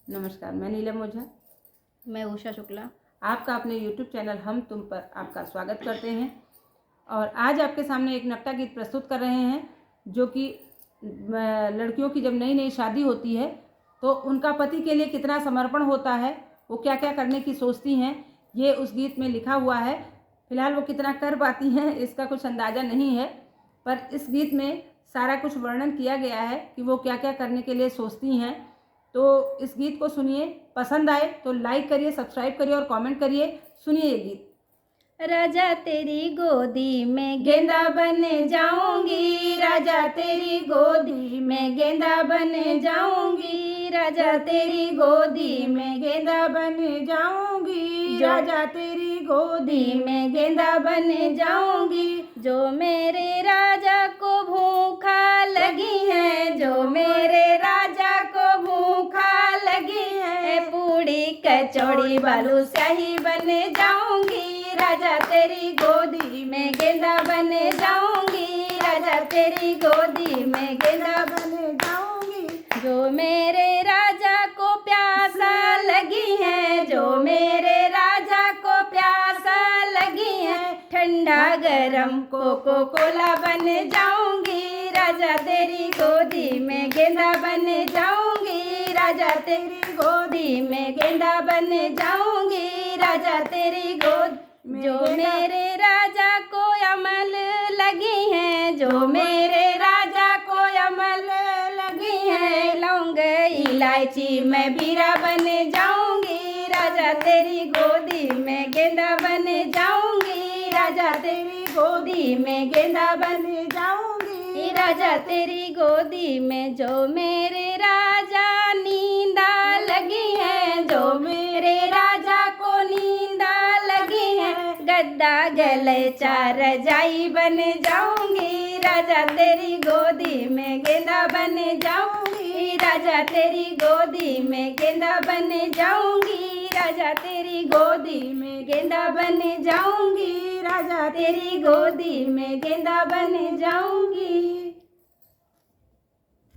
नमस्कार, मैं नीलम ओझा। मैं उषा शुक्ला। आपका अपने YouTube चैनल हम तुम पर आपका स्वागत करते हैं और आज आपके सामने एक नक्ता गीत प्रस्तुत कर रहे हैं जो कि लड़कियों की जब नई नई शादी होती है तो उनका पति के लिए कितना समर्पण होता है, वो क्या क्या करने की सोचती हैं, ये उस गीत में लिखा हुआ है। फिलहाल वो कितना कर पाती हैं इसका कुछ अंदाज़ा नहीं है, पर इस गीत में सारा कुछ वर्णन किया गया है कि वो क्या क्या करने के लिए सोचती हैं। तो इस गीत को सुनिए, पसंद आए तो लाइक करिए, सब्सक्राइब करिए और कमेंट करिए। सुनिए ये गीत। राजा तेरी गोदी में गेंदा बन जाऊंगी, राजा तेरी गोदी में गेंदा बन जाऊंगी, राजा तेरी गोदी में गेंदा बन जाऊंगी, राजा तेरी गोदी में गेंदा बन जाऊंगी। जो मेरे राजा को भूखा लगी है, जो मेरे राजा को भूखा लगी है, पूड़ी कचौड़ी बालूशाही बन जाऊंगी, राजा तेरी गोदी में गेंदा बन जाऊंगी, राजा तेरी गोदी में गेंदा बन जाऊंगी। जो मेरे राजा को प्यासा लगी है, जो मेरे राजा को प्यासा लगी है, ठंडा गरम कोको कोला बन जाऊंगी, राजा तेरी गोदी में गेंदा बन जाऊंगी, राजा तेरी गोदी में गेंदा बन जाऊंगी, राजा तेरी गोद। जो मेरे राजा को अमल लगी है, जो मेरे राजा को अमल लगी है, लौंग इलायची मैं बीरा बन जाऊंगी, राजा तेरी गोदी में गेंदा बन जाऊंगी, राजा तेरी गोदी में गेंदा बन जाऊंगी, राजा तेरी गोदी में। जो मेरे राजा नींदा लगी है, जो मेरे राजा को नींदा लगी है, गद्दा गलीचा रजाई बन जाऊंगी, राजा तेरी गोदी में गेंदा बन जाऊंगी, राजा तेरी गोदी में गेंदा बन जाऊंगी, राजा तेरी गोदी में गेंदा बन जाऊंगी, राजा तेरी गोदी में गेंदा बन जाऊंगी।